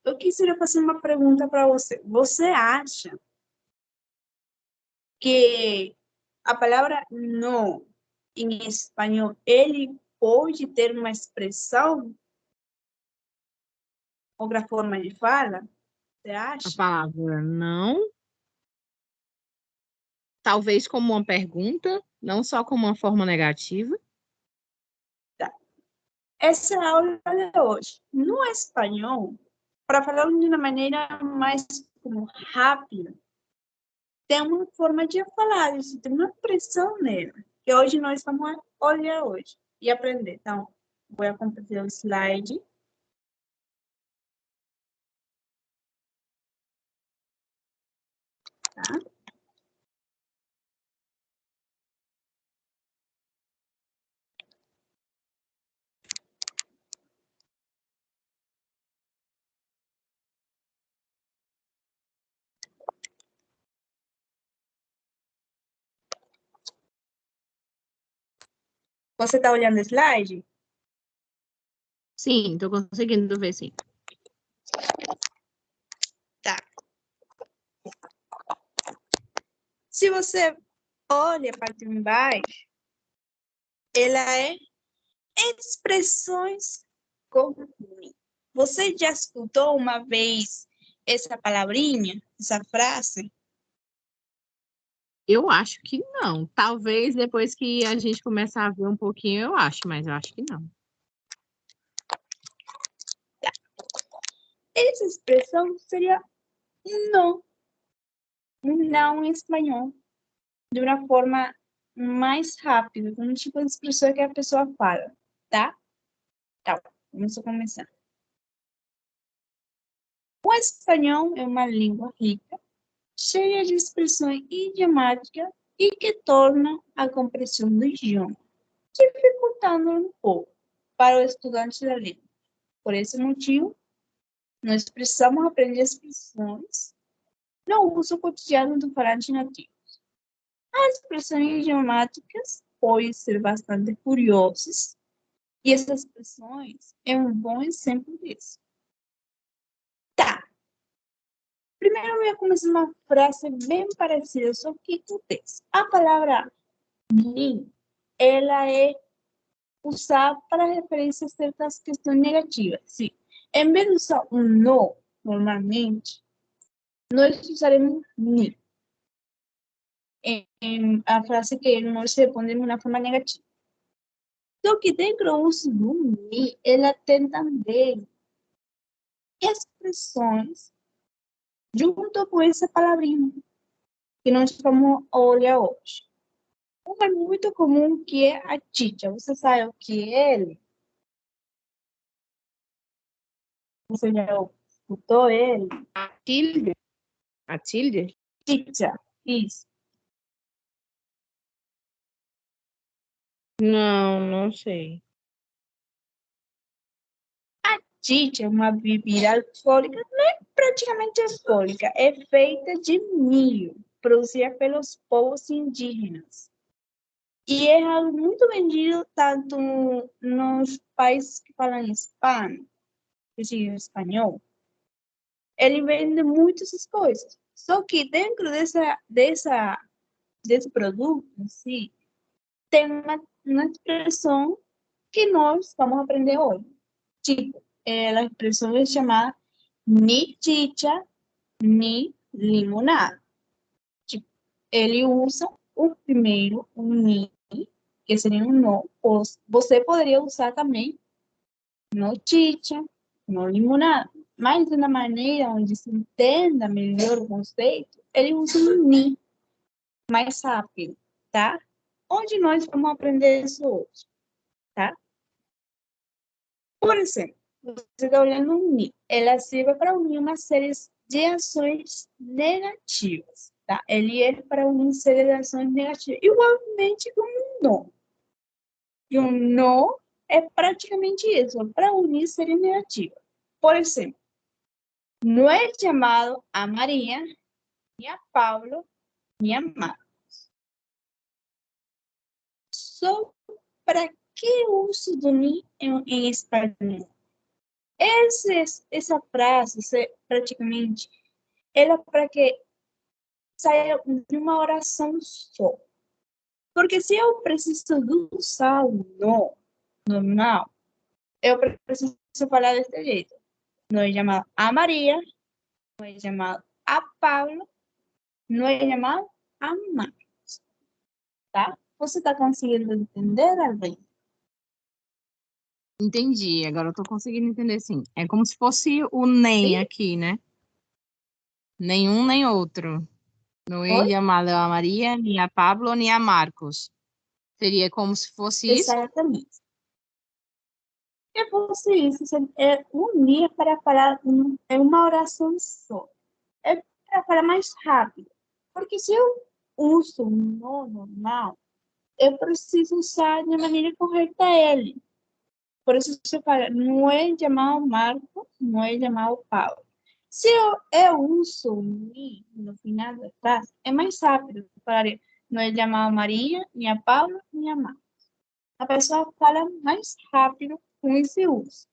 Eu quisiera fazer uma pergunta para você. Você acha que a palavra não, em espanhol, ele pode ter uma expressão, outra forma de fala? Você A acha? palavra não, talvez como uma pergunta, não só como uma forma negativa. Tá. Essa é a aula de hoje. No espanhol, para falar de uma maneira mais como rápida, tem uma forma de falar isso, tem uma pressão nela, que hoje nós vamos olhar hoje e aprender. Então, vou compartilhar o slide. Tá? Você está olhando o slide? Sim, estou conseguindo ver, sim. Tá. Se você olha a parte de baixo, ela é expressões comuns. Você já escutou uma vez essa palavrinha, essa frase? Eu acho que não. Talvez depois que a gente começar a ver um pouquinho, eu acho, mas eu acho que não. Essa expressão seria não, não em espanhol, de uma forma mais rápida, como tipo de expressão que a pessoa fala, tá? Tá, vamos começar. O espanhol é uma língua rica, cheia de expressões idiomáticas e que torna a compreensão do idioma, dificultando um pouco para o estudante da língua. Por esse motivo, nós precisamos aprender expressões no uso cotidiano do falante nativo. As expressões idiomáticas podem ser bastante curiosas, e essas expressões é um bom exemplo disso. Tá. Primeiro, eu vou começar uma frase bem parecida, só que com texto. A palavra ni, ela é usada para referir-se a certas questões negativas. Sim. Em vez de usar um no, normalmente, nós usaremos ni. Em a frase que nós respondemos de uma forma negativa. Só que dentro do uso do ni, ela tem também expressões junto com essa palavrinha que nós vamos olhar hoje. Uma muito comum que é a chicha. Você sabe o que é ele? Você já escutou ele? A tilde? A tilde? Chicha, isso. Não, não sei. Chicha é uma bebida alcoólica, não é praticamente alcoólica, é feita de milho, produzida pelos povos indígenas. E é algo muito vendido tanto nos países que falam hispano, que seja espanhol. Ele vende muitas coisas. Só que dentro desse produto em si, tem uma expressão que nós vamos aprender hoje. Tipo, a expressão é chamada ni chicha, ni limonada. Tipo, ele usa o primeiro, o ni, que seria um no. Você poderia usar também no chicha, no limonada. Mas de uma maneira onde se entenda melhor o conceito, ele usa um ni mais rápido, tá? Onde nós vamos aprender isso hoje, tá? Por exemplo, você está olhando um ni, ela serve para unir uma série de ações negativas, tá? Ele é para unir uma série de ações negativas, igualmente como um não. E um não é praticamente isso, para unir série negativa. Por exemplo, não é chamado a Maria, ni a Paulo, ni a Marcos. Só para que uso do ni em espanhol? Essa frase, praticamente, ela para que saia de uma oração só. Porque se eu preciso usar o no normal, eu preciso falar desse jeito. No he llamado a María, no he llamado a Pablo, no he llamado a Marcos. Tá? Você está conseguindo entender, Alvin? Entendi, agora eu tô conseguindo entender, sim. É como se fosse o nem Sim? aqui, né? Nenhum nem outro. Não Oi? é llamado a Maria, nem a Pablo, nem a Marcos. Seria como se fosse isso? Exatamente. É você isso, é unir para falar é uma oração só. É para falar mais rápido. Porque se eu uso o no normal, eu preciso usar de maneira correta ele. Por isso você fala, não é chamado Marcos, não é chamado Paulo. Se eu uso o ni no final da frase, é mais rápido. Eu falaria, não é chamado Maria, nem a Paulo, nem a Marcos. A pessoa fala mais rápido com esse uso.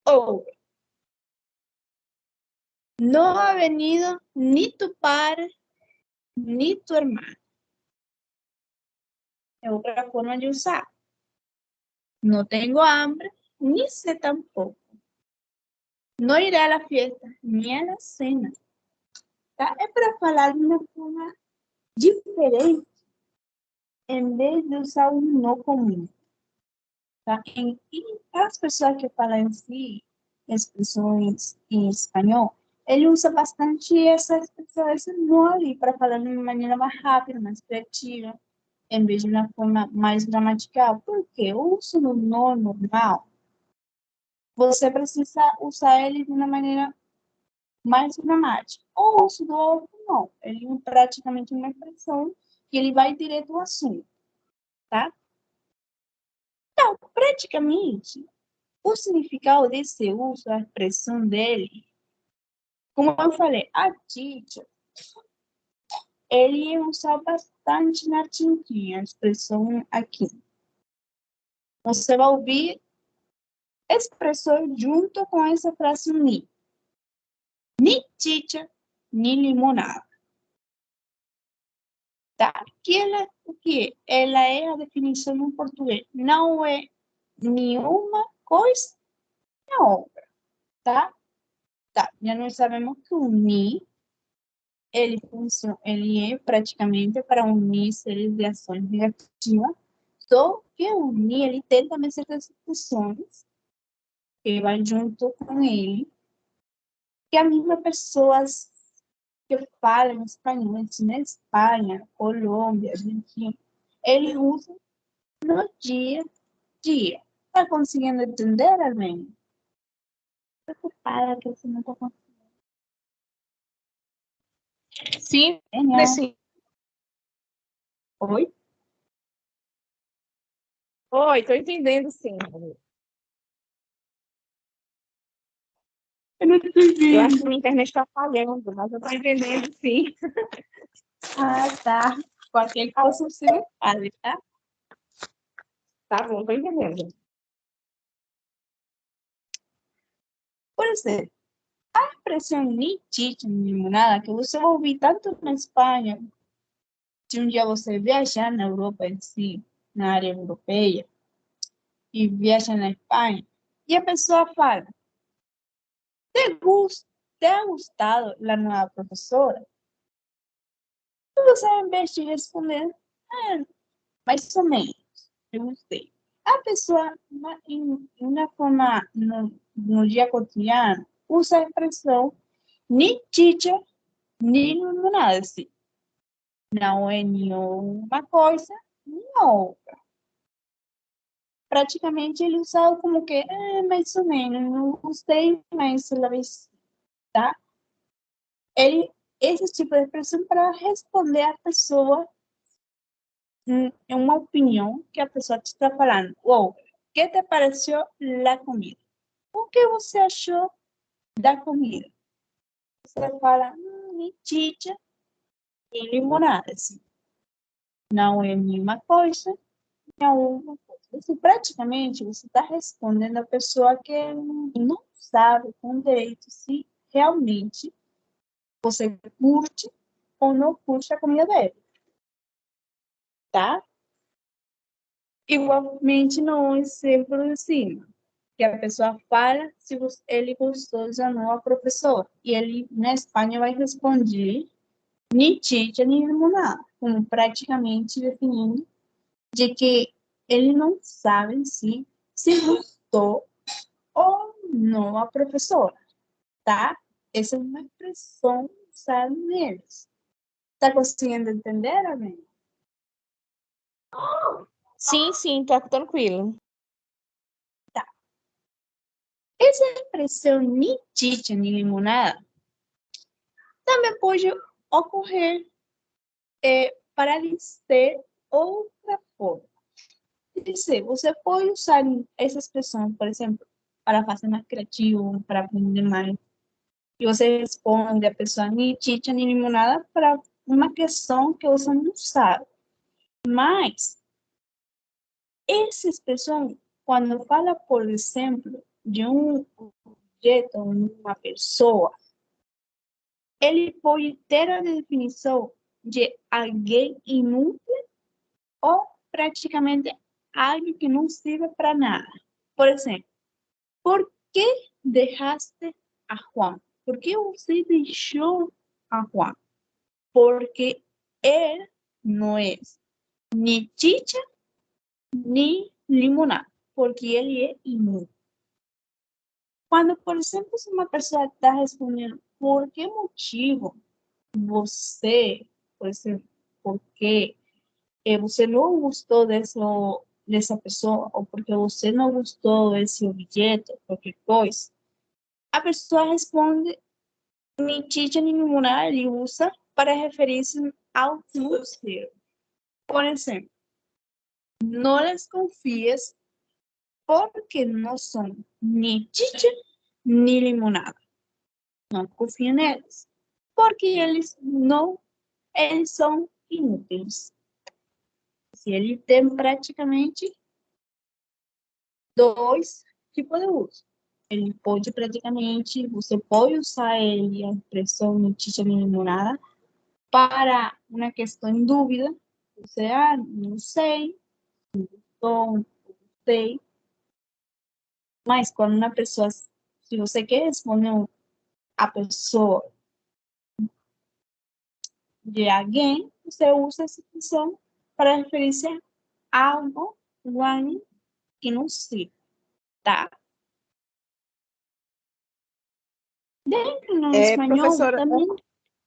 Ou, no ha venido ni tu padre, ni tu hermano. É outra forma de usar. No tengo hambre, ni sed tampoco. No iré a la fiesta, ni a la cena. Tá? É para falar de uma forma diferente, em vez de usar um no comum. Tá? E as pessoas que falam assim, expressões em espanhol, ele usa bastante essa expressão, esse no ali, para falar de uma maneira mais rápida, mais criativa, em vez de uma forma mais gramatical. Por quê? O uso do no normal, você precisa usar ele de uma maneira mais gramática. O uso do outro, não. Ele é praticamente uma expressão que ele vai direto ao assunto, tá? Então, praticamente, o significado desse uso, a expressão dele, como eu falei, a teacher, ele usa bastante na Argentina, a expressão aqui. Você vai ouvir expressões junto com essa frase ni. Ni chicha, ni limonada. Tá? O que ela é a definição em português. Não é nenhuma coisa nem outra, tá? Tá, já nós sabemos que o ni, ele é praticamente para unir seres de ações negativas, só que o ni, ele tem também certas expressões que vai junto com ele, que a mesma pessoas que falam espanhol, na Espanha, Colômbia, Argentina, ele usa no dia a dia. Está conseguindo entender, Armin? Preocupada que você não está conseguindo. Sim, Genial. sim. Oi? Oi, tô entendendo, sim. Eu não estou Eu acho que ouvindo. minha internet está falhando, mas eu tô entendendo, sim. Ah, tá. Qualquer coisa você me fale, tá? Tá bom, tô entendendo. Por exemplo, a expressão ni chicha, ni limonada, que você vai ouvir tanto na Espanha, se um dia você viajar na Europa em si, na área europeia, e viaja na Espanha, e a pessoa fala, ¿te ha gustado la nueva profesora? E você, em vez de responder, mais ou menos, eu gostei. A pessoa, em uma forma, no dia cotidiano, usa a expressão ni chicha, ni limonada, assim. Não é nenhuma coisa, nem outra. Praticamente ele usava como que, mais ou menos, não gostei, mas ela vai, tá? Esse tipo de expressão para responder a pessoa em uma opinião que a pessoa te está falando. Ou, que te pareceu a comida? O que você achou da comida? Você fala, ni chicha, ni limonada. Assim. Não é nenhuma coisa, não é uma coisa. Isso praticamente você está respondendo a pessoa que não sabe com direito se realmente você curte ou não curte a comida dele, tá? Igualmente no exemplo de cima, que a pessoa fala se ele gostou ou não a professora. E ele, na Espanha, vai responder ni chicha ni limonada, como praticamente definindo de que ele não sabe se gostou ou não a professora, tá? Essa é uma expressão usada neles. Tá conseguindo entender, amigo? Sim, tá tranquilo. Tá. Essa expressão ni chicha ni limonada também pode ocorrer para dizer outra forma. Dizer, você pode usar essa expressão, por exemplo, para fazer mais criativo, para aprender mais. E você responde a pessoa ni chicha ni limonada para uma questão que você não sabe. Mas essa expressão, quando fala, por exemplo, de um objeto, uma pessoa, ele pode ter a definição de alguém inútil ou praticamente algo que não sirve para nada. Por exemplo, por que deixaste a Juan? Por que você deixou a Juan? Porque ele não é ni chicha ni limonada, porque ele é inútil. Quando, por exemplo, se uma pessoa está respondendo por que motivo você, por exemplo, porque você não gostou dessa pessoa, ou porque você não gostou desse objeto, qualquer coisa, a pessoa responde ni chicha ni limonada, ele usa para referir-se ao terceiro. Por exemplo, não les confies porque não são ni chicha ni limonada. Não confia neles, porque eles são inúteis. Se ele tem praticamente dois tipos de uso. Ele pode praticamente, você pode usar ele, a expressão notícia limonada, para uma questão em dúvida. Você, não sei, não sei. Mas quando uma pessoa, se você quer responder a pessoa de alguém, você usa essa expressão para referir-se a algo, alguém que não sei, tá? Dentro no espanhol Professora, também.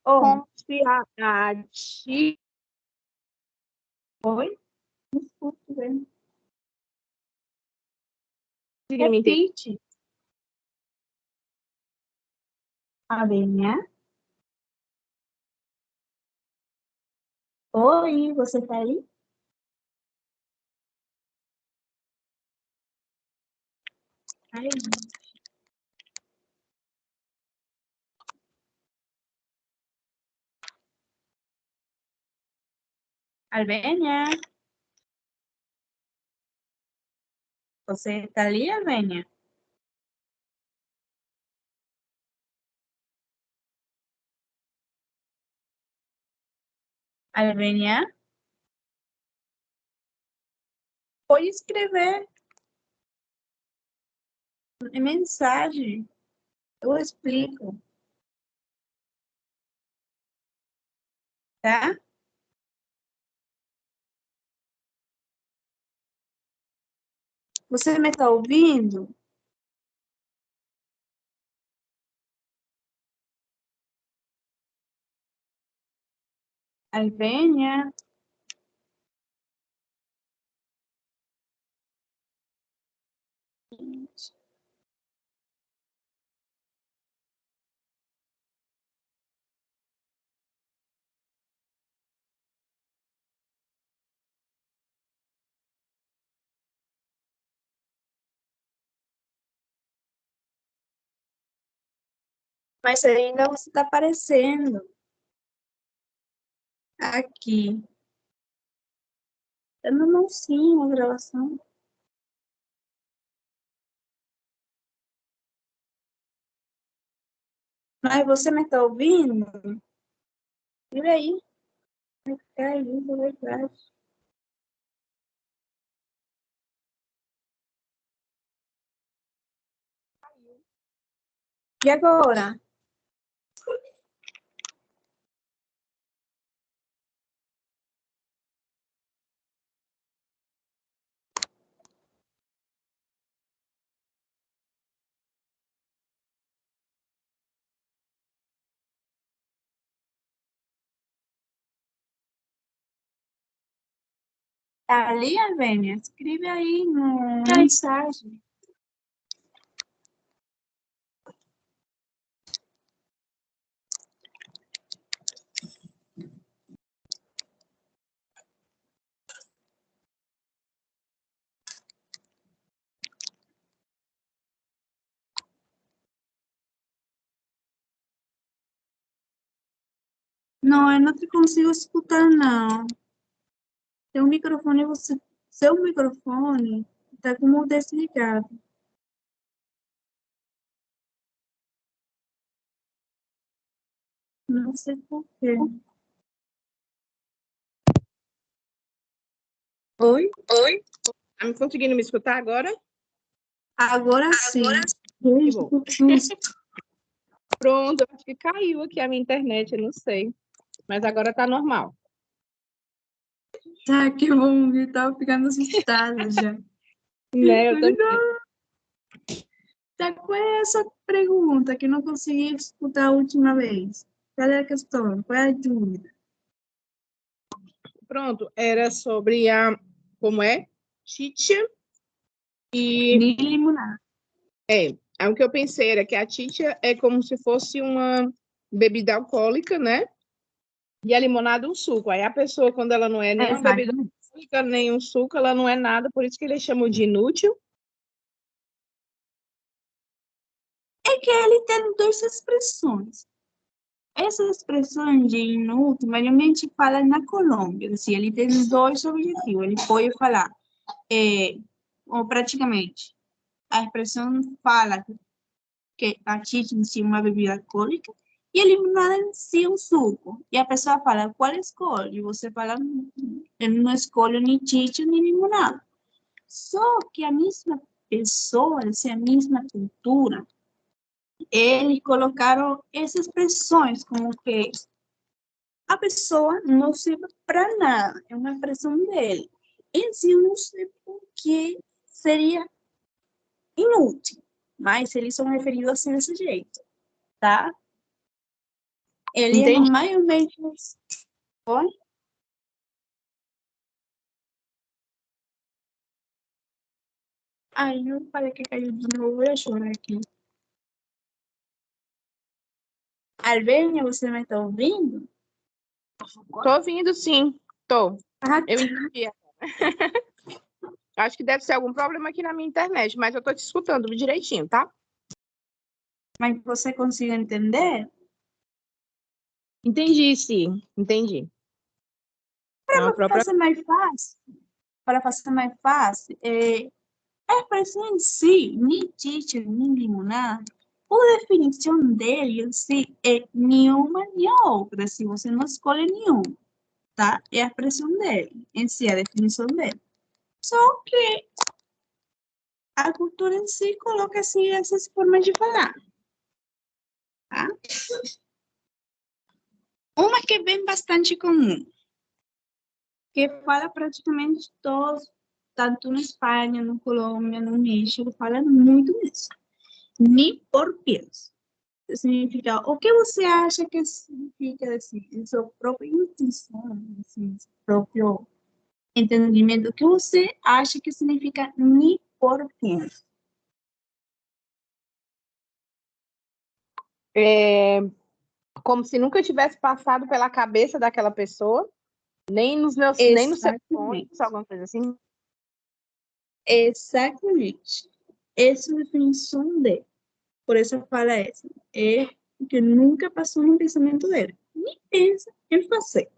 Oh, confiante. oi? Não escuto bem. Me entende? Repite. Avenha. Oi, você tá aí? Ai, Alvênia, você tá ali, Alvênia? Alvênia, pode escrever mensagem, eu explico, tá? Você me tá ouvindo? Alvênia, mas ainda você tá aparecendo aqui. Tá no mãozinho a gravação. Mas você me está ouvindo? Olha aí. É isso, é verdade. E agora? Tá ali, Avênia? Escreve aí na mensagem. Não, eu não te consigo escutar, não. Seu microfone, seu microfone está como desligado. Não sei por quê. Oi? Oi? Tá me conseguindo me escutar agora? Agora sim. Que bom. Que susto. Pronto, acho que caiu aqui a minha internet, eu não sei. Mas agora tá normal. Tá, que bom, eu tava ficando assustada já. Né, eu também. Tá, qual é essa pergunta que não consegui escutar a última vez? Qual é a questão? Qual é a dúvida? Pronto, era sobre como é? Chicha e... Nem limonada. O que eu pensei era que a chicha é como se fosse uma bebida alcoólica, né? E a limonada um suco. Aí a pessoa, quando ela não é nem uma bebida alcoólica, nem um suco, ela não é nada, por isso que eles chamam de inútil. É que ele tem duas expressões. Essa expressão de inútil, normalmente fala na Colômbia. Assim, ele tem dois objetivos. Ele pode falar, ou praticamente, a expressão fala que a chicha em si é uma bebida alcoólica e a limonada em si é um suco. E a pessoa fala, qual escolhe? E você fala, eu não escolho nem chicha nem limonada. Só que a mesma pessoa, assim, a mesma cultura, eles colocaram essas expressões como que a pessoa não serve para nada, é uma expressão dele. Em si, eu não sei por que seria inútil, mas eles são referidos assim desse jeito, tá? Ele é Entendi. mais ou menos... Oi? Ai, eu falei que caiu de novo, eu ia chorar aqui. Albênia, você me está ouvindo? Tô ouvindo, sim. Tô. Ah, Eu entendi. Acho que deve ser algum problema aqui na minha internet, mas eu tô te escutando direitinho, tá? mas você consegue entender? Entendi, sim. Entendi. É uma Para própria... fazer mais fácil, a expressão em si, nem teacher, nem limonada, a definição dele em si é nenhuma nem a outra, se você não escolhe nenhum, tá? É a expressão dele, em si, a definição dele. Só que a cultura em si coloca assim essas formas de falar, tá? Uma que é bem bastante comum, que fala praticamente todos, tanto na Espanha, na Colômbia, no México, fala muito isso. Ni por pies. Significa o que você acha que significa assim, em sua própria intuição, assim, seu próprio entendimento, o que você acha que significa ni por pies? É como se nunca tivesse passado pela cabeça daquela pessoa, nem nos seus sonhos, alguma coisa assim. Exatamente. Essa é a definição dele. Por isso fala essa. É que nunca passou no pensamento dele. Nem pensa em fazer.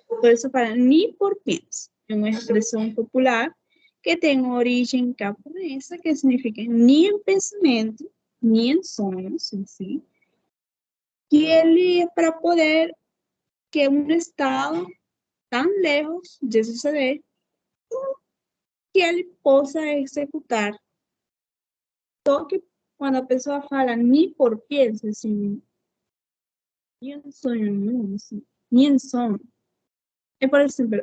Por isso fala ni por pensa. É uma expressão popular que tem uma origem japonesa, que significa nem em pensamento, nem em sonhos em si, que ele, para poder que um estado tão lejos de suceder, que ele possa executar. Só que quando a pessoa fala nem por pensa, assim, nem em sonho nenhum, assim, nem em sonho. É, por exemplo,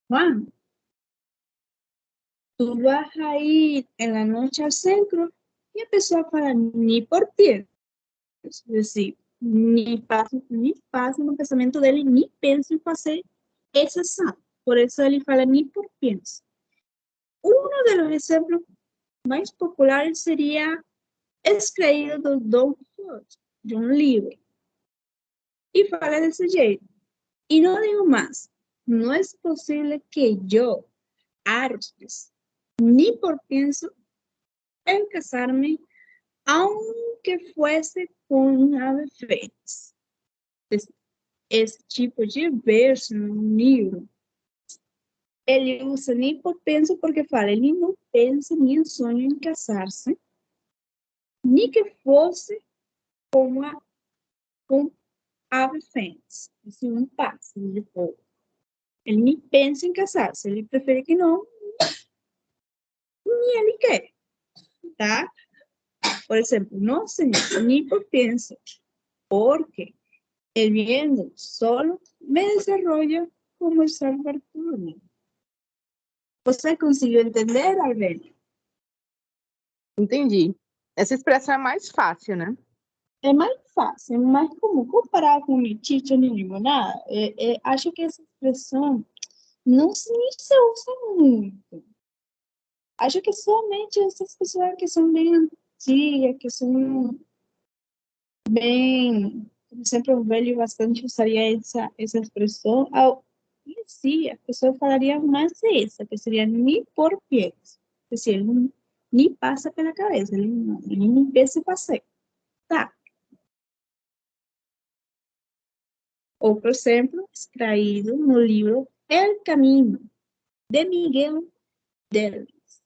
Juan, tú vas a ir en la noche al centro y a pessoa fala ni por pienso, es decir, ni passa no pensamento dele, ni pensa em fazer essa ação. Por isso ele fala ni por pienso. Uno de los exemplos mais populares seria extraído do Don Quixote, de um livro. E fala desse jeito. E não digo mais, não é possível que eu, Artes, ni por pienso en casarme, aunque fuese con un ave fénix. Esse tipo de verso no livro, ele usa nem por penso porque fala, ele não pensa nem sonha em casar-se, nem que fosse com ave fênix, assim, um pássaro de fogo. Ele nem pensa em casar-se, ele prefere que não, nem ele quer, tá? Por exemplo, não, senhor, nem por penso, porque el viento solo me desarrolla como el Saturno. Você conseguiu entender, Arvênio? Entendi. Essa expressão é mais fácil, né? É mais fácil, mas como comparar com metiche nem limonada, acho que essa expressão não se usa muito. Acho que somente essas pessoas que são bem antigas, que são bem... Por exemplo, o velho bastante usaria essa expressão. Sim, a pessoa falaria mais essa, que seria nem por pies. Quer dizer, ele não, nem passa pela cabeça, ele nem pensa em fazer. Tá. Ou, por exemplo, extraído no livro El Camino, de Miguel Delves.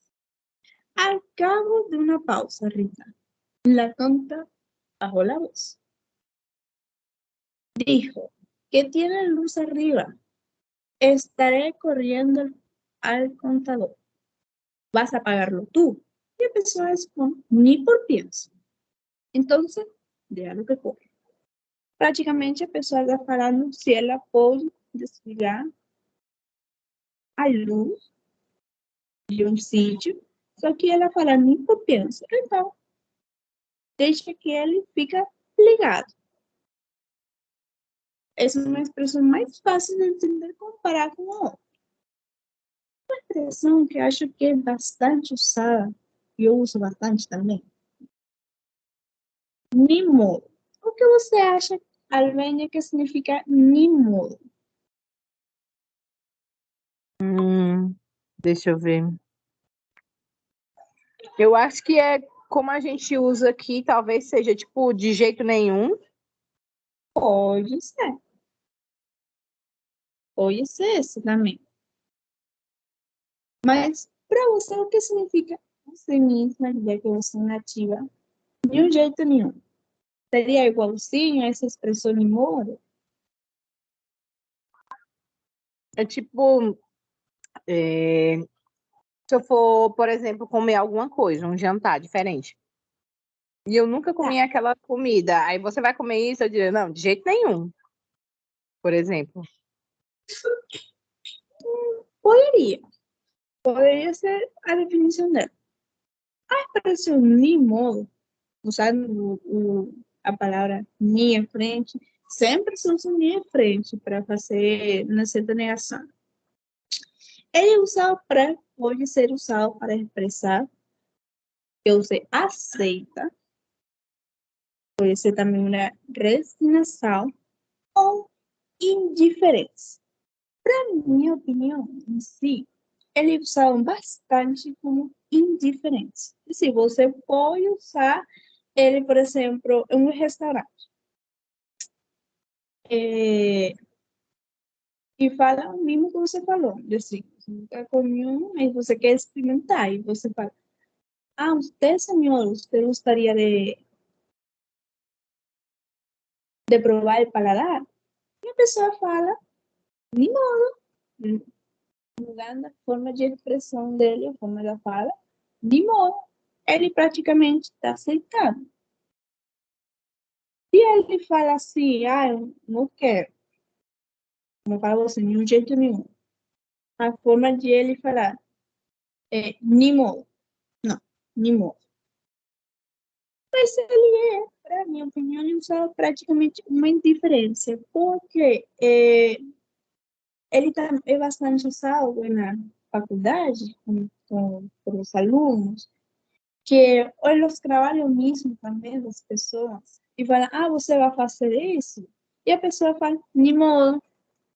Al cabo de una pausa, Rita, la tonta bajó la voz. Dijo, que tiene luz arriba. Estaré corriendo al contador. Vas a pagarlo tú. Y empezó a responder, ni por pienso. Entonces, déjalo que corre. Praticamente a pessoa está falando se ela pode desligar a luz de um sítio, só que ela fala nem por pensa. Então, deixa que ele fica ligado. Essa é uma expressão mais fácil de entender comparar com a outra. Uma expressão que eu acho que é bastante usada, e eu uso bastante também, ni modo. O que você acha, Alvênia, que significa ni modo? Deixa eu ver. Eu acho que é como a gente usa aqui, talvez seja tipo de jeito nenhum. Pode ser. Pode ser esse também. Mas, para você, o que significa você mesma, já que você é nativa? De um jeito nenhum. Seria igualzinho a essa expressão em modo? É tipo, se eu for, por exemplo, comer alguma coisa, um jantar diferente, e eu nunca comi aquela comida, aí você vai comer isso, eu diria, não, de jeito nenhum, por exemplo. Poderia ser a definição dela. A expressão ni modo, usando a palavra ni em frente, sempre se usa ni em frente para fazer uma certa negação. Ele pode ser usado para expressar que você aceita, pode ser também uma resignação ou indiferença. Para minha opinião, em si, eles usavam bastante como indiferença. Se você pode usar ele, por exemplo, em um restaurante. E fala o mesmo que você falou. Assim, você nunca comeu, aí você quer experimentar. E você fala, usted, senhor, você gostaria de de provar o paladar, e a pessoa fala, nem modo. Mudando a forma de expressão dele, a forma da fala, de modo, ele praticamente está aceitando. Se ele fala assim, eu não quero, não fala assim, de um jeito nenhum. A forma de ele falar é ni modo. Não, ni modo. Mas ele é, para minha opinião, só praticamente uma indiferença, porque ele é bastante usado na faculdade, com os alunos, que olha os trabalhos mesmo também das pessoas e fala, você vai fazer isso? E a pessoa fala, nem modo,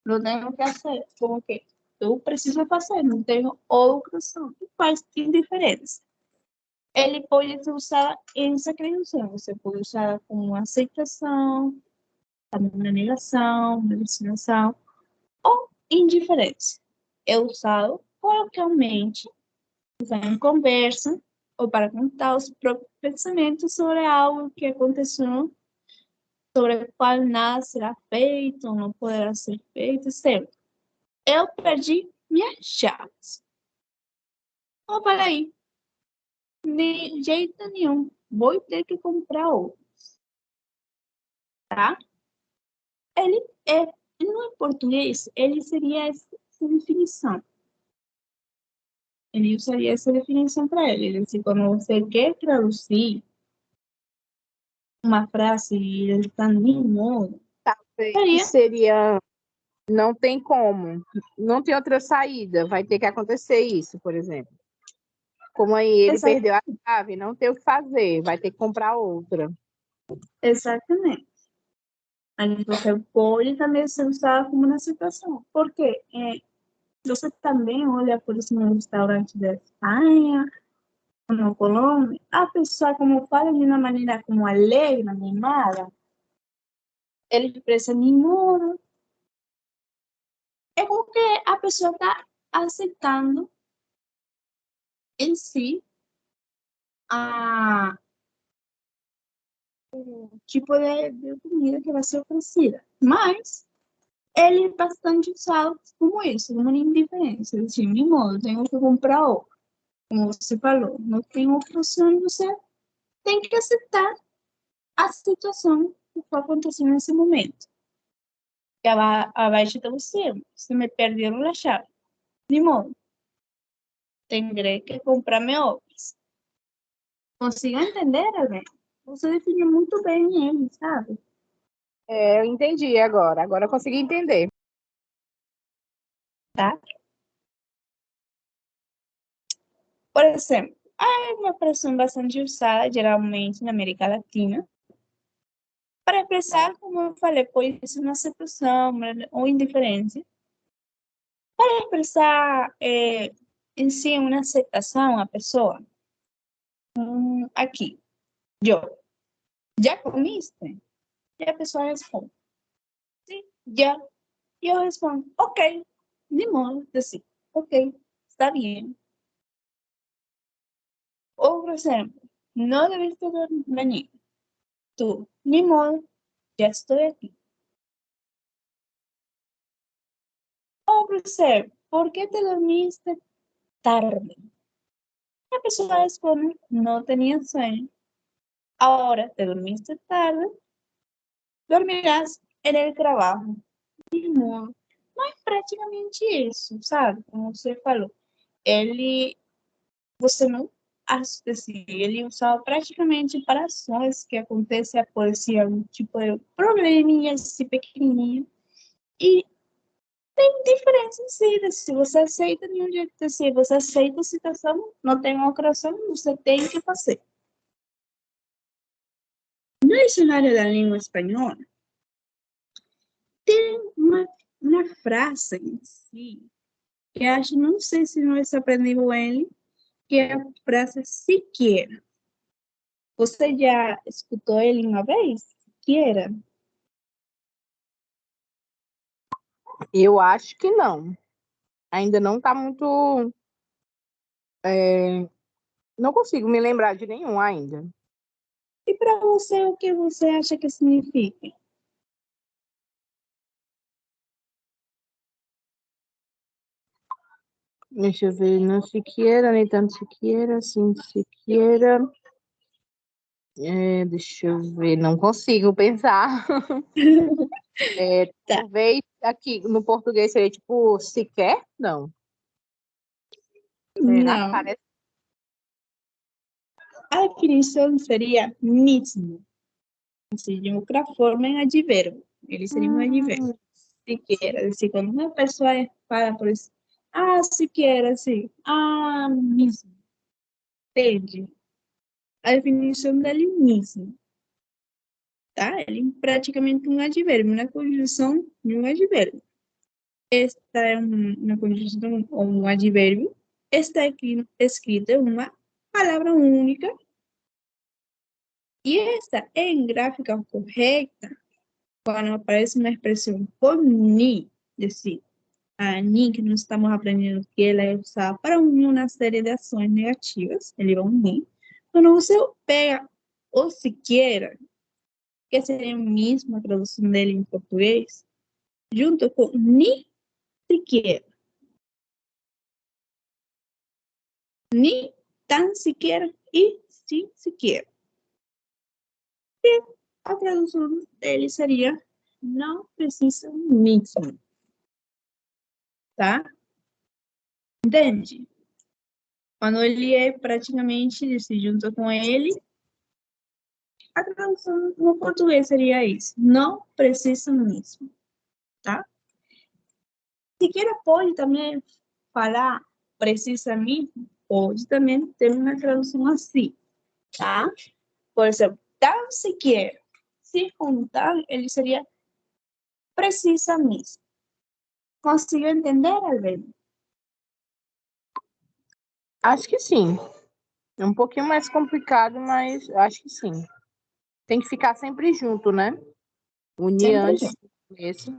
não tenho que fazer, como que eu preciso fazer, não tenho outra opção, e faz indiferença. Ele pode ser usado em essa criação, você pode usar como uma aceitação, como uma negação, uma resignação, ou indiferença. É usado coloquialmente, em conversa, ou para contar os próprios pensamentos sobre algo que aconteceu, sobre o qual nada será feito, ou não poderá ser feito, certo? Eu perdi minhas chaves. Oh, peraí, de jeito nenhum, vou ter que comprar outro, tá? Ele é, no em português, ele seria essa definição. Ele usaria essa definição para ele. Ele disse, quando você quer traduzir uma frase e ele está no modo, Seria, não tem como, não tem outra saída, vai ter que acontecer isso, por exemplo. Como aí ele perdeu a chave, não tem o que fazer, vai ter que comprar outra. Exatamente. Aí você pode também ser usado como uma situação. Porque você também olha, por exemplo, no restaurante da Espanha, no Colômbia, a pessoa como fala de uma maneira como alegre, animada, ele expressa nenhum. É como que a pessoa está aceitando em si o tipo de comida que vai ser oferecida. Mas ele é bastante usado como isso, como uma indiferença. Assim, de modo, tenho que comprar outro. Como você falou, não tem outra opção, você tem que aceitar a situação que está acontecendo nesse momento. Abaixo de você, se me perderam a chave. De modo, terei que comprar outros. Consigo entender, Alberto? Você definiu muito bem ele, sabe? Eu entendi agora eu consegui entender. Tá? Por exemplo, há uma expressão bastante usada, geralmente na América Latina, para expressar, como eu falei, pode ser uma aceitação ou indiferença. Para expressar em si uma aceitação à pessoa. Aqui, eu, ¿ya comiste? E a pessoa responde, sim, já. E eu respondo, ok, de modo, assim, ok, está bem. Ou, por exemplo, no debiste venir. Tú, ni modo, ya estoy aquí. Ou, por exemplo, ¿por qué te dormiste tarde? La persona responde, no tenía sueño. Ahora te dormiste tarde, dormirás en el trabajo. Ni modo. Mas praticamente isso, sabe? Como você falou. Você não assim, ele usava praticamente para ações que acontecem por si, algum tipo de probleminha, assim, pequenininho. E tem diferença em si, se você aceita de um jeito assim, você aceita a situação, não tem uma opção, você tem que fazer. No dicionário da língua espanhola, tem uma frase em si, que acho, não sei se nós aprendemos ele, que é a frase siquiera. Você já escutou ele uma vez? Siquiera? Eu acho que não. Ainda não está muito. Não consigo me lembrar de nenhum ainda. E para você, o que você acha que significa? Deixa eu ver, não siquiera, nem tanto siquiera, sim, siquiera. Deixa eu ver, não consigo pensar. Tá. Talvez aqui no português seria tipo sequer? Não. Será? Não. Parece. A definição seria mesmo. De outra forma, em advérbio. Ele seria um advérbio. Siquiera. Assim, quando uma pessoa fala por isso, siquiera, assim, mesmo. Entende? A definição dele mesmo. Tá? Ele é praticamente um advérbio, uma conjunção de um advérbio. Esta é uma conjunção ou um advérbio. Está aqui escrita uma palavra única. E esta em gráfica correta, quando aparece uma expressão com ni, decir, a ni que nós estamos aprendendo que ela é usada para unir uma série de ações negativas, ele vai unir. Quando você pega o siquiera, que seria a mesma tradução dele em português, junto com ni siquiera. Ni tan siquiera e sin siquiera. E a tradução dele seria não precisa mesmo. Tá? Entende? Quando ele é praticamente se junta com ele, a tradução no português seria isso. Não precisa mesmo. Tá? Siquiera pode também falar precisa mesmo, pode também ter uma tradução assim. Tá? Por exemplo, tan siquiera. Se juntar, ele seria precisa mesmo. Conseguiu entender, Alberto? Acho que sim. É um pouquinho mais complicado, mas acho que sim. Tem que ficar sempre junto, né? Unir Sempre antes junto. esse.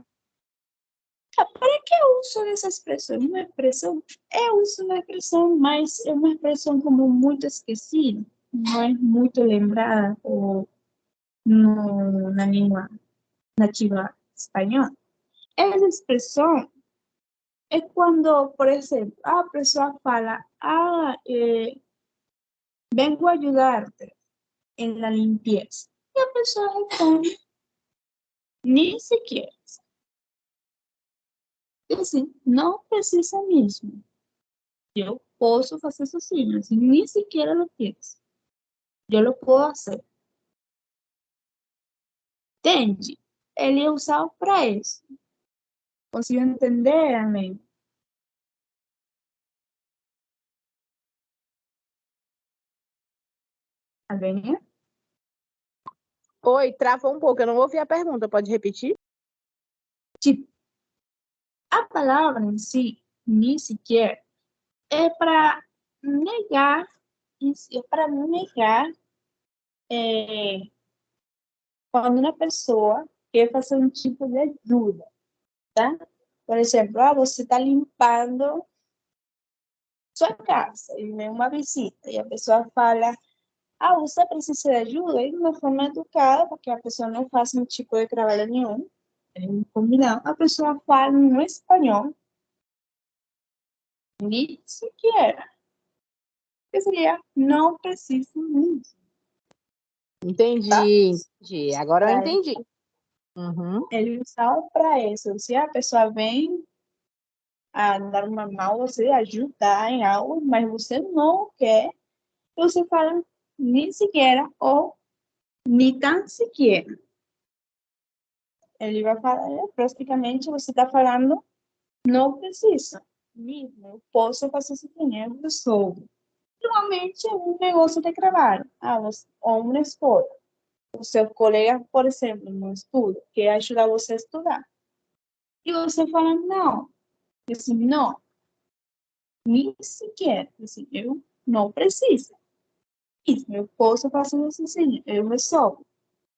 Para que eu uso essa expressão? Uma expressão, eu uso uma expressão, mas é uma expressão como muito esquecida, não é muito lembrada ou na língua nativa espanhola. Essa expressão é quando, por exemplo, a pessoa fala, vengo a ayudarte en la limpieza. E a pessoa responde, nem sequer. E assim, não precisa mesmo. Eu posso fazer sozinho, assim, nem sequer lo quieres. Eu lo puedo hacer. Entende? Ele é usado para isso. Consigo entender, amém? Amém? Oi, travou um pouco. Eu não ouvi a pergunta. Pode repetir? Tipo, a palavra em si, nem sequer, é para negar, quando uma pessoa quer fazer um tipo de ajuda, tá? Por exemplo, você está limpando sua casa e vem uma visita e a pessoa fala, você precisa de ajuda? E de uma forma educada, porque a pessoa não faz um tipo de trabalho nenhum, combinado, a pessoa fala no espanhol, ni siquiera, que seria, não preciso mesmo, tá? Entendi. Agora eu Pra entendi. Uhum. ele usar para isso. Se a pessoa vem a dar uma mão, você ajudar em algo, mas você não quer, você fala nem sequer ou nem tan sequer. Ele vai falar, praticamente você está falando, não precisa. Mesmo, eu posso fazer esse dinheiro, eu sou. Normalmente é um negócio de trabalho. Você, ou uma escola. O seu colega, por exemplo, no estudo, quer ajudar você a estudar. E você fala, não. Assim, não, nem sequer. Assim, eu não preciso. Isso, eu posso fazer isso assim, eu resolvo,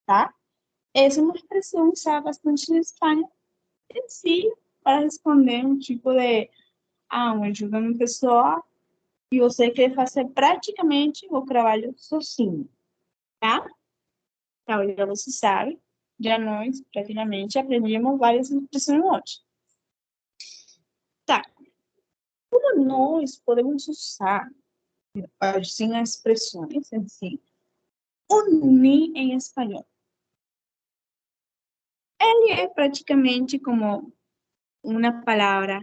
tá? Essa é uma expressão usada bastante na Espanha em si, para responder um tipo de, uma ajuda uma pessoa e você quer fazer praticamente o trabalho sozinho, tá? Então, já você sabe, já nós praticamente aprendemos várias expressões hoje. Tá, Como nós podemos usar, assim, as expressões em si, o ni em espanhol? Ele é praticamente como uma palavra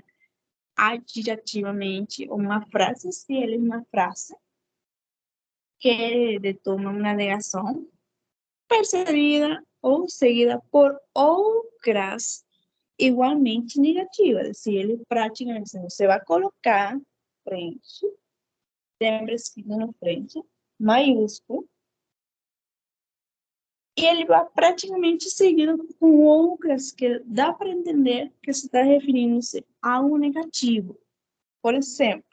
adjetivamente, uma frase, se ele é uma frase que detona uma negação percebida ou seguida por outras igualmente negativas. Se ele praticamente, você vai colocar frente, sempre escrito na frente, maiúsculo, e ele vai praticamente seguido com outras que dá para entender que se está referindo-se a algo negativo. Por exemplo,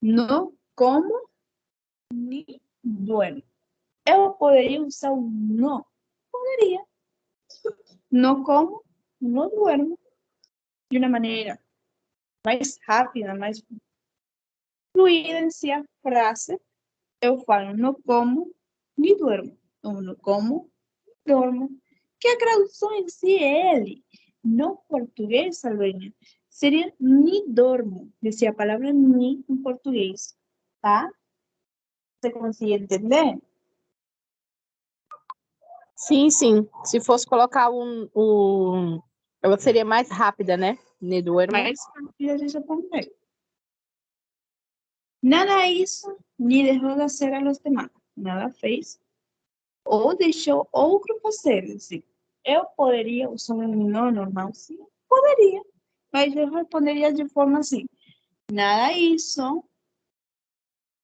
no como ni duermo. Eu poderia usar o no. Poderia. No como, no duermo. De uma maneira mais rápida, mais fluida em si a frase. Eu falo no como, ni duermo. Ou no como, dormo. Que a tradução em si é ele. No português, Salvenha, seria ni dormo. Decía a palavra ni em português. Tá? Você consegue entender? Sim, sim. Se fosse colocar ela seria mais rápida, né? Ne duermo. Mais rápida de responder. Nada hizo ni dejó de hacer a los demás. Nada fez ou deixou outro fazer. Assim. Eu poderia usar um não normal, sim. Poderia. Mas eu responderia de forma assim. Nada hizo,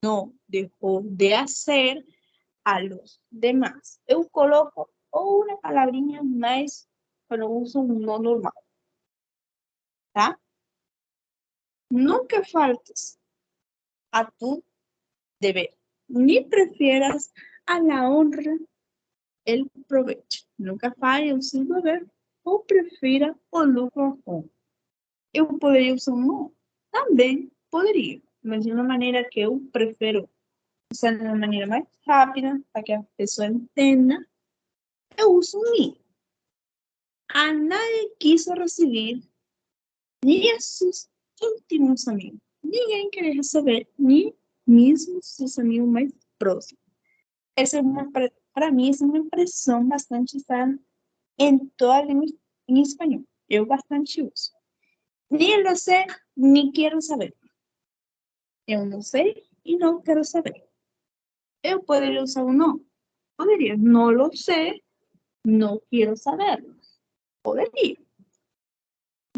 no dejó de hacer a los demás. Eu coloco ou uma palavrinha mais quando eu uso um não normal. Tá? Nunca faltes a tu deber, ni prefieras a la honra el provecho. Nunca falle o seu dever ou prefira o lucro comum. Eu poderia usar um não? Também poderia, mas de uma maneira que eu prefiro usar de uma maneira mais rápida, para que a pessoa entenda, eu uso um ni. A nadie quiso recibir, ni a sus íntimos amigos. Ninguém queria receber, nem mesmo seus amigos mais próximos. Essa é uma, para mim, essa é uma impressão bastante usada em toda a língua em espanhol. Eu bastante uso. Ni lo sé, ni quero saber. Eu não sei e não quero saber. Eu poderia usar o não? Poderia. Não lo sé, não quero saber. Poderia.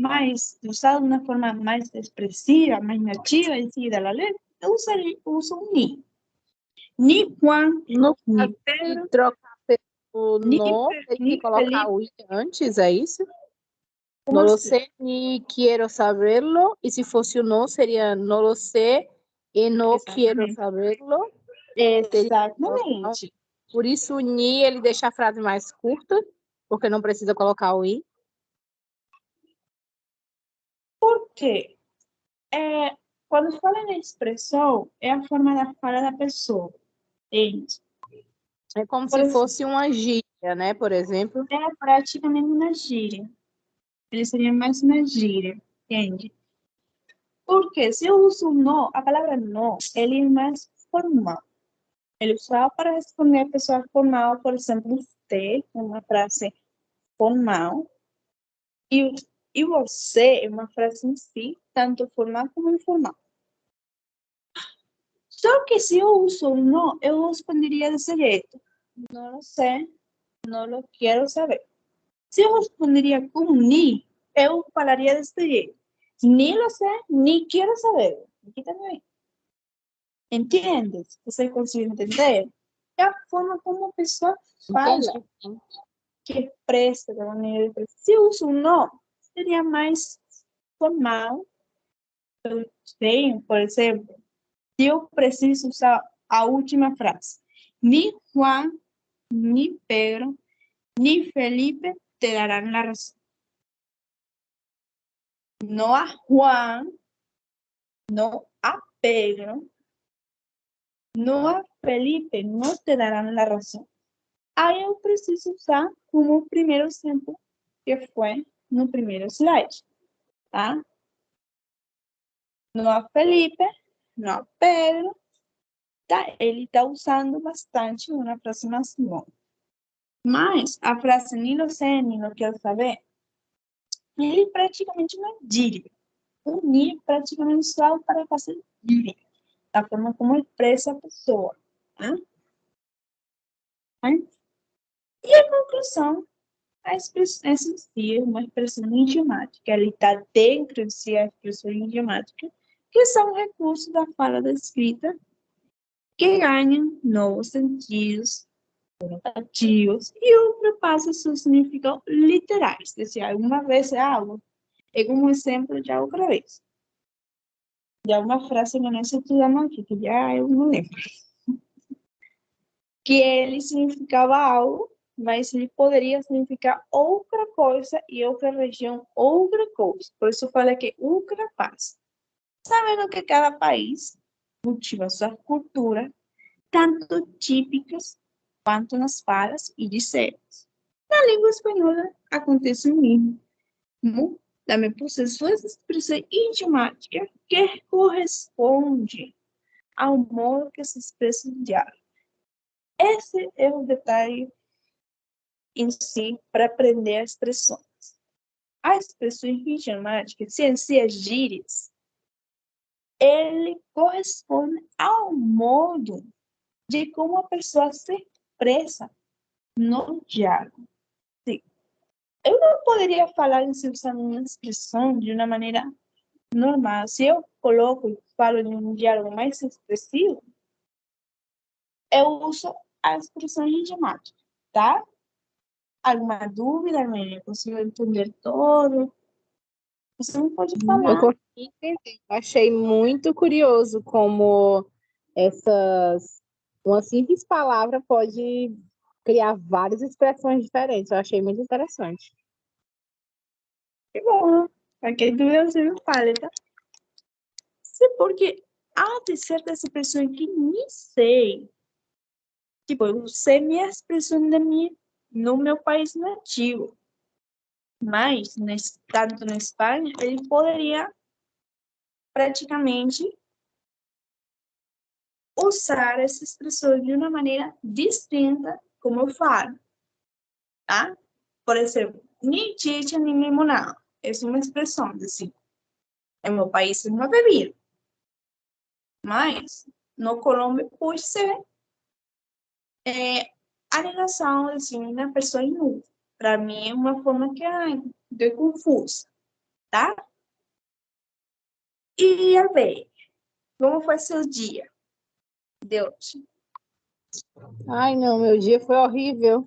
Mas, usado de uma forma mais expressiva, mais nativa e seguida da letra, eu uso um ni. Ni Juan, No ni caso Pedro, de trocar pelo ni, no, tem ni que colocar Felipe. o i antes, é isso? Como No lo assim? sé ni quiero saberlo. E se fosse o no, seria no lo sé e no quiero Exatamente. saberlo. Exatamente. Por isso, o ni, ele deixa a frase mais curta, porque não precisa colocar o i. Por quê? Quando fala em expressão, é a forma da fala da pessoa, entende? É como Por se exemplo, fosse uma gíria, né? Por exemplo. é praticamente uma gíria. Ele seria mais uma gíria, entende? Porque se eu uso no, a palavra no, ele é mais formal. Ele usava para responder a pessoa formal, por exemplo, você, uma frase formal, e, e você é uma frase em si, tanto formal como informal. Só que se eu uso no, eu responderia desse jeito. Não lo sé, não lo quero saber. Se eu responderia com ni, eu falaria desse jeito. Ni lo sé, ni quero saber. Aqui também. Entendes? Você consegue entender? É a forma como a pessoa fala, Entendi. que expressa da maneira de expressar. Se eu uso não, seria mais formal. Eu tenho, por exemplo, se eu preciso usar a última frase. Ni Juan, ni Pedro, ni Felipe te darán la razón. No a Juan, no a Pedro, no a Felipe, no te darán la razón. Aí eu preciso usar como primeiro exemplo, que foi no primeiro slide, tá? no a Felipe, no a Pedro, tá? Ele está usando bastante uma frase mais longa. Mas a frase nem lo sei, nem lo quero saber, ele praticamente não é gíria. O ni praticamente só para fazer gíria, da forma como expressa a pessoa. Tá? E a conclusão, a expressão é uma expressão idiomática. Ele está dentro de si a expressão idiomática, que são recursos da fala da escrita que ganham novos sentidos ativos e ultrapassam seus significados literais. Se alguma vez é algo, é um exemplo de outra vez. De uma frase que nós estudamos aqui, que já eu não lembro. Que ele significava algo, mas ele poderia significar outra coisa e outra região, outra coisa. Por isso fala que ultrapassa. Sabendo que cada país cultiva sua cultura, tanto típicas quanto nas falas e dizeres. Na língua espanhola acontece o mesmo. Também possui suas expressões idiomáticas que correspondem ao modo que se expressa o diálogo. Esse é o detalhe em si para aprender as expressões. As expressões idiomáticas, se em si as gírias, ele corresponde ao modo de como a pessoa se expressa no diálogo. Sim. Eu não poderia falar em si usando uma expressão de uma maneira normal. Se eu coloco e falo em um diálogo mais expressivo, eu uso a expressão idiomática, tá? Alguma dúvida, Amélia? Consigo entender todo? Você não pode Eu falar. consegui entender. Achei muito curioso como uma simples palavra pode criar várias expressões diferentes. Eu achei muito interessante. Que bom. Qualquer dúvida você me fala, tá? Sim, porque há de certas expressões que nem sei. Tipo, eu sei minha expressão no meu país nativo. Mas, tanto na Espanha, ele poderia praticamente usar essa expressão de uma maneira distinta, como eu falo, tá? Por exemplo, ni chicha ni limonada. Essa é uma expressão, assim. Em meu país é uma bebida. Mas, no Colômbia, pode ser a relação, assim, da pessoa nu. Para mim, é uma forma que é confusa, tá? E, a ver, como foi seu dia? Deus. Ai, não, meu dia foi horrível.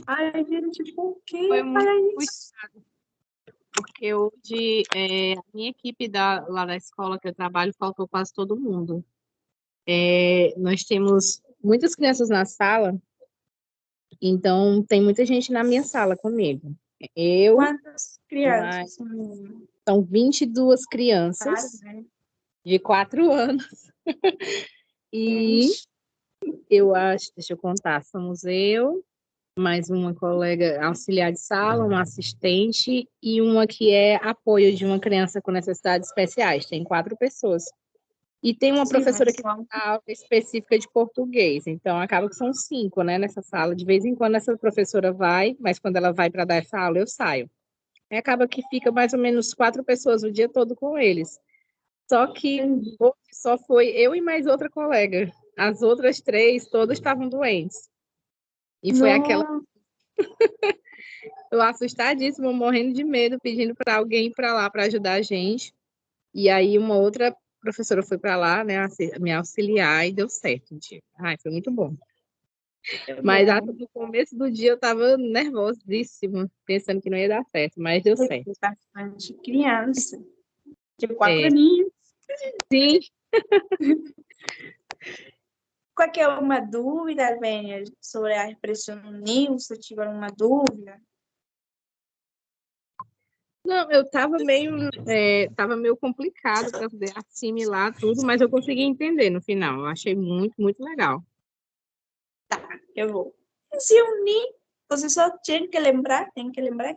Ai, gente, por que Foi muito isso? puxado, porque hoje a minha equipe lá da escola que eu trabalho faltou quase todo mundo. Nós temos muitas crianças na sala, então tem muita gente na minha sala comigo. Quantas Mas crianças? são 22 Claro, crianças né? de 4 anos. E Ixi. eu acho, deixa eu contar, somos eu, mais uma colega auxiliar de sala, uma assistente e uma que é apoio de uma criança com necessidades especiais. Tem 4 pessoas. E tem uma Sim, professora mas que dá aula específica de português. Então, acaba que são 5, né, nessa sala. De vez em quando essa professora vai, mas quando ela vai para dar essa aula, eu saio. Aí acaba que fica mais ou menos 4 pessoas o dia todo com eles. Só que entendi. hoje só foi eu e mais outra colega. As outras 3 todas estavam doentes. E foi aquela. Não, Eu assustadíssima, morrendo de medo, pedindo para alguém ir para lá para ajudar a gente. E aí uma outra professora foi para lá, né, me auxiliar e deu certo. Tipo. Ai, foi muito bom. Mas no começo do dia eu estava nervosíssima, pensando que não ia dar certo, mas deu certo. bastante criança. De 4 É, aninhos. sim, Qualquer uma dúvida, venha sobre a expressão NIL, se tiver uma dúvida. não, eu tava meio complicado para poder assimilar tudo, mas eu consegui entender no final. Eu achei muito, muito legal. Tá, eu vou. Se unir, você só tem que lembrar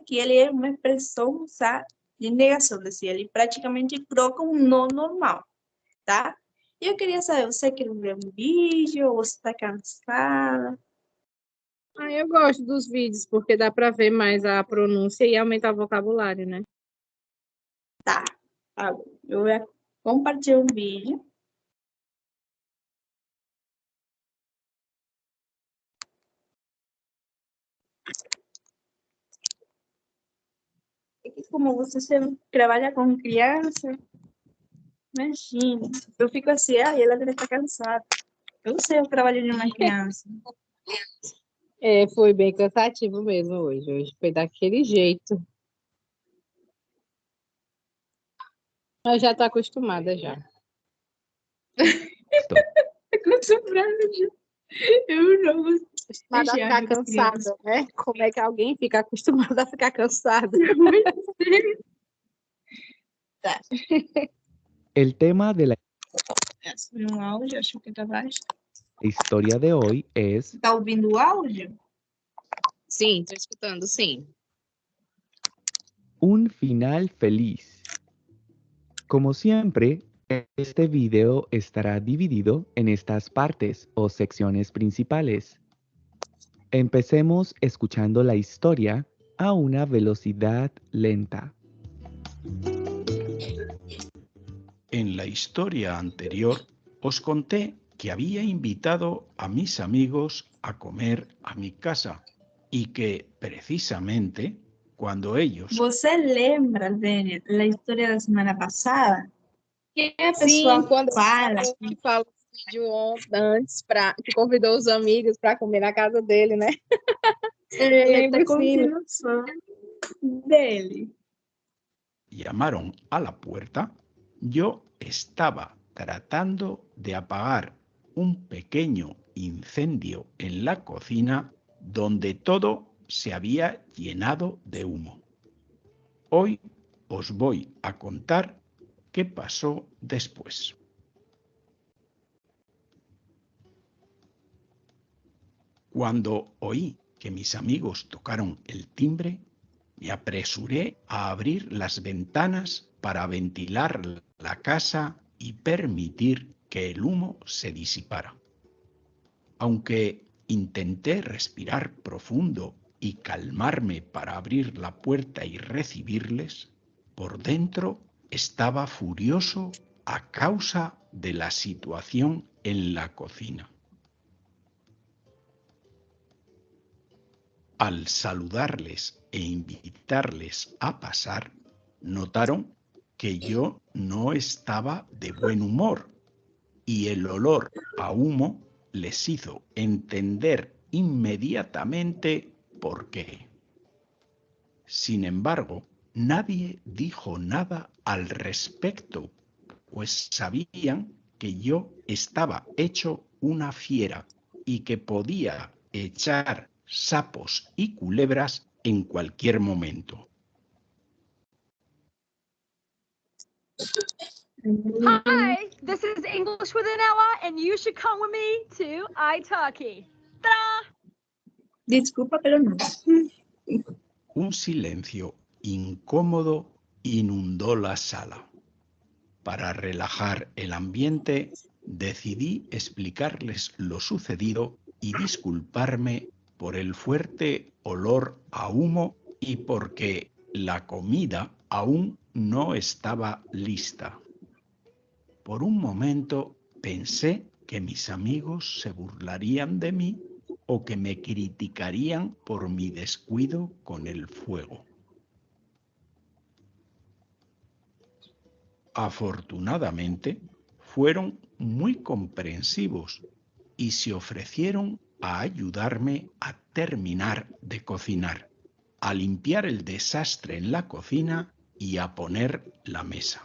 que ele é uma expressão usada de negação desse, ele praticamente troca um não normal, tá? E eu queria saber, você quer ver um vídeo ou você tá cansada? Ah, eu gosto dos vídeos, porque dá para ver mais a pronúncia e aumentar o vocabulário, né? Tá, eu vou compartilhar um vídeo. E como você sempre trabalha com criança, imagina, eu fico assim, ela deve estar cansada. Eu sei o trabalho de uma criança. É, foi bem cansativo mesmo hoje. Hoje foi daquele jeito. Mas já tô acostumada já. Acostumada já. Eu não vou Acostumada a ficar cansada, né? Como é que alguém fica acostumado a ficar cansado? Tá. El tema de la Subir um áudio, acho que tá baixo. historia de hoy es Tá ouvindo o áudio? Sim, tô escutando, sim. un final feliz. Como siempre, este video estará dividido en estas partes o secciones principales. Empecemos escuchando la historia a una velocidad lenta. En la historia anterior os conté que había invitado a mis amigos a comer a mi casa y que precisamente cuando ellos... Você lembra, Vênia, da história da semana passada? Que a Sim, pessoa quando fala ele falou no vídeo antes, que convidou os amigos para comer na casa dele, né? da Lembro, sim. continuação dele. llamaron a la puerta, yo estaba tratando de apagar un pequeño incendio en la cocina donde todo se había llenado de humo. Hoy os voy a contar qué pasó después. Cuando oí que mis amigos tocaron el timbre, me apresuré a abrir las ventanas para ventilar la casa y permitir que el humo se disipara. Aunque intenté respirar profundo y calmarme para abrir la puerta y recibirles, por dentro estaba furioso a causa de la situación en la cocina. Al saludarles e invitarles a pasar, notaron que yo no estaba de buen humor y el olor a humo les hizo entender inmediatamente por qué. Sin embargo, nadie dijo nada al respecto, pues sabían que yo estaba hecho una fiera y que podía echar sapos y culebras en cualquier momento. Hi, this is English with Anella, and you should come with me to italki. Ta-da! Desculpa, pero não. Un silencio incómodo inundó la sala. Para relajar el ambiente, decidí explicarles lo sucedido y disculparme por el fuerte olor a humo y porque la comida aún no estaba lista. Por un momento pensé que mis amigos se burlarían de mí o que me criticarían por mi descuido con el fuego. Afortunadamente, fueron muy comprensivos y se ofrecieron a ayudarme a terminar de cocinar, a limpiar el desastre en la cocina y a poner la mesa.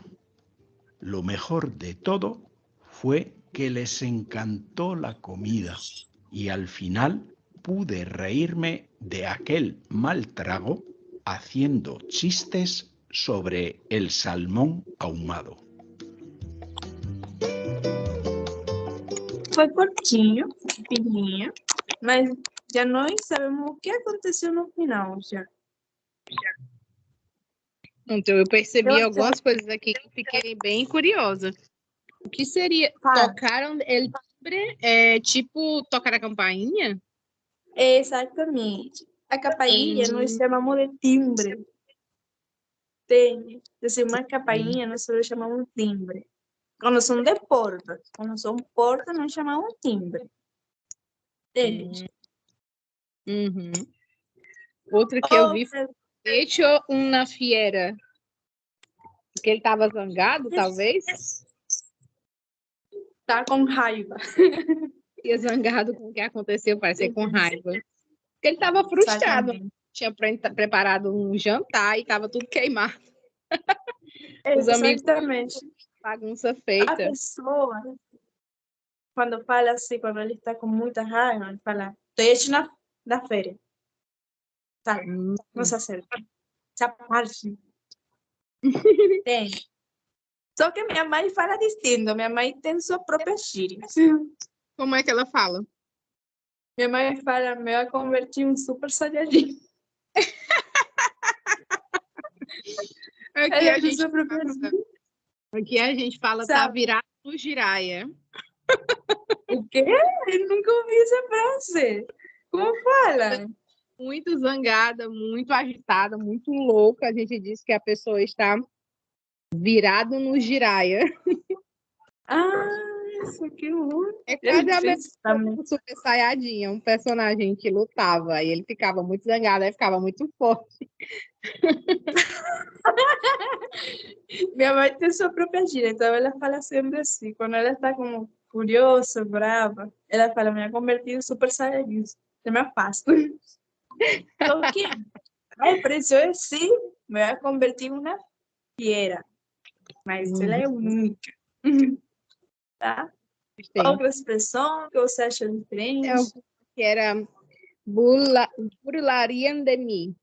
Lo mejor de todo fue que les encantó la comida y al final pude reírme de aquel mal trago haciendo chistes sobre el salmón ahumado. Foi curtinho, rapidinho, mas já nós sabemos o que aconteceu no final, já. Então, eu percebi Eu algumas coisas aqui que fiquei bem curiosa. O que seria? Fala. Tocaram el timbre? É tipo tocar a campainha? Exatamente. A campainha nós chamamos de timbre. Tem. Dizer, uma campainha nós só chamamos de timbre. Quando são de porta. Quando são porta, nós chamamos de timbre. Entende? Uhum. Outro que eu vi foi hecho una fiera. Porque ele estava zangado, talvez? Tá com raiva. E zangado com o que aconteceu, parecia com raiva. Porque ele estava frustrado. Exatamente. Tinha preparado um jantar e estava tudo queimado. Os amigos, Exatamente. bagunça A feita. pessoa, quando fala assim, quando ele está com muita raiva, ele fala, tô hecho na feira. Sabe? Não se acerta. Essa parte. Tem. Só que minha mãe fala distinto. Minha mãe tem sua própria gíria. Como é que ela fala? Minha mãe fala, me vai convertir em um super saiyajin. Aqui Ela a tem gente sua própria fala, gíria. aqui a gente fala tá Sabe? virado no giraia. O quê? Eu nunca ouvi essa frase. Como fala? Muito zangada, muito agitada, muito louca. A gente diz que a pessoa está virado no giraia. Isso que horror. É quase a mesma Também. coisa do Super Saiyajin, um personagem que lutava e ele ficava muito zangado, aí ficava muito forte. Minha mãe tem sua própria gíria, então ela fala sempre assim. Quando ela está como furiosa, brava, ela fala, me vai convertir em super saiyajin. Eu me afasto. Só que a expressão é sim, me vai convertir em uma fiera. Mas ela é única. Tá? Sim. Outra expressão que você acha diferente? É o que era burlariam de mim.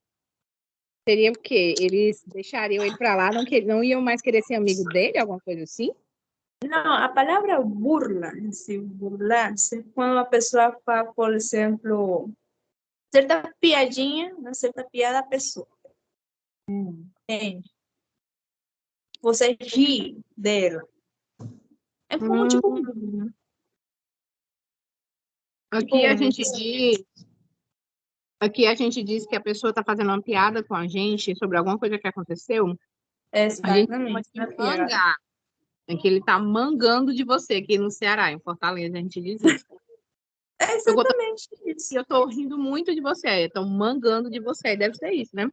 Seria o quê? Eles deixariam ele para lá, não iam mais querer ser amigo dele, alguma coisa assim? Não, a palavra burla, se burlar-se, quando a pessoa faz, por exemplo, certa piadinha, uma certa piada à pessoa. Entende? Você ri dela. É como tipo burla. Aqui a gente diz que a pessoa está fazendo uma piada com a gente sobre alguma coisa que aconteceu. A gente chama Exatamente. de mangar. É que ele está mangando de você aqui no Ceará, em Fortaleza, a gente diz isso. É exatamente isso. E eu tô rindo muito de você, estão mangando de você, deve ser isso, né?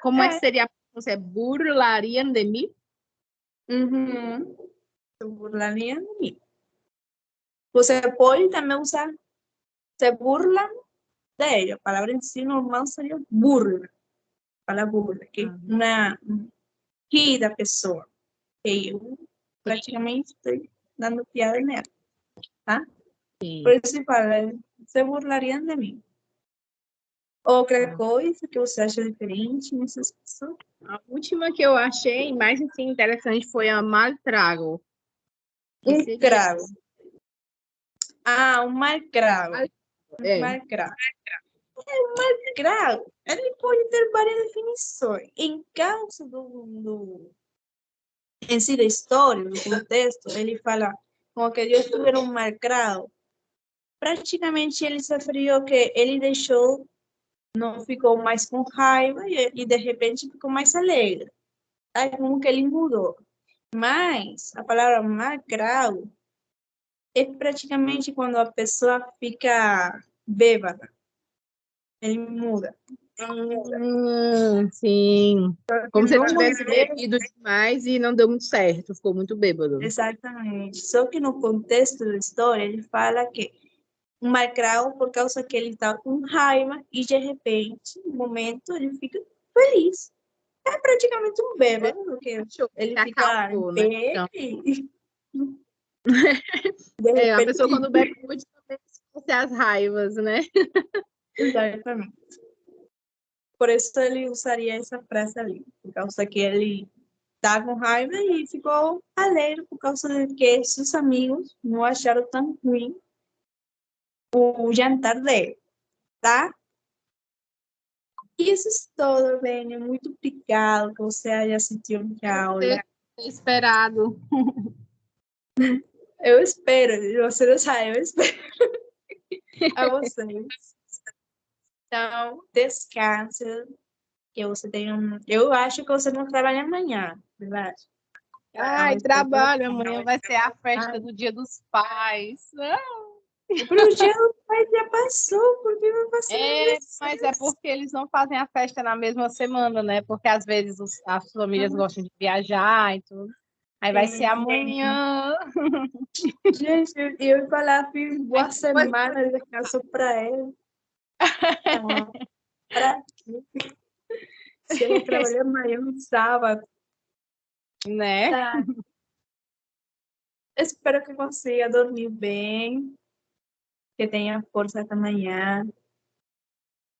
Como é que seria? Você burlariam de mim? Uhum. Burlaria de mim. Você pode também usar se burla de ella. A palavra em si normal seria burla. Fala burla, que uma rir da pessoa. Que eu praticamente estou dando piada nela, tá? Sim. Por isso se fala, se burlariam de mim. Outra coisa que você acha diferente nessas pessoas? A última que eu achei mais assim, interessante foi a maltrago. Um cravo. Um malcravo. É. Malcravo. Malcravo, ele pode ter várias definições. Em caso em si da história, do contexto, ele fala como que Deus tiver um malcravo. Praticamente ele se referiu que ele deixou, não ficou mais com raiva e de repente ficou mais alegre. Aí como que ele mudou. Mas a palavra malcravo é praticamente quando a pessoa fica bêbada. Ele muda. Sim. Como se ele Não tivesse muda. bebido demais e não deu muito certo, ficou muito bêbado. Exatamente. Só que no contexto da história, ele fala que um malcravo por causa que ele está com raiva e de repente, no momento, ele fica feliz. É praticamente um bêbado, porque ele fica em acalmou, né? pé Então, e de repente... a pessoa quando bebe muito também esquece as raivas, né? Exatamente. Por isso ele usaria essa frase ali, por causa que ele tá com raiva e ficou alegre por causa de que seus amigos não acharam tão ruim o jantar dele, tá? Isso é todo, Vênia. Muito obrigada que você haya assistido minha aula. Esperado. Eu espero, você não sabe, eu espero a vocês. Então, descanse, que você tenha Eu acho que você não trabalha amanhã, verdade? Ai, trabalho. Amanhã vai ser a festa do Dia dos Pais. Pro dia do pai já passou, porque vai passar. Mas é porque eles não fazem a festa na mesma semana, né? Porque às vezes as famílias gostam de viajar e tudo. Aí vai ser amanhã. Gente, eu ia falar, fiz boa semana de descanso para ele. Para quê? Se ele trabalhar amanhã no sábado. Né? Tá. Espero que consiga dormir bem, que tenha força até amanhã.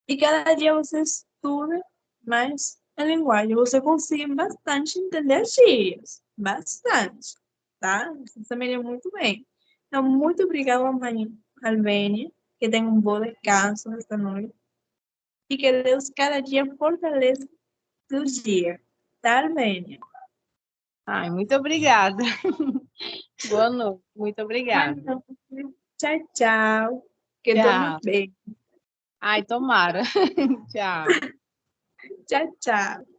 E cada dia você estuda mais a linguagem. Você consegue bastante entender as gírias. Bastante. Tá? Você também é muito bem. Então, muito obrigada, mãe Alvênia. Que tenha um bom descanso esta noite. E que Deus cada dia fortaleça o dia. Tá, Alvênia? Ai, muito obrigada. Boa noite. Muito obrigada. Tchau, tchau. Que durma Tchau. bem. Ai, tomara. Tchau. Tchau, tchau.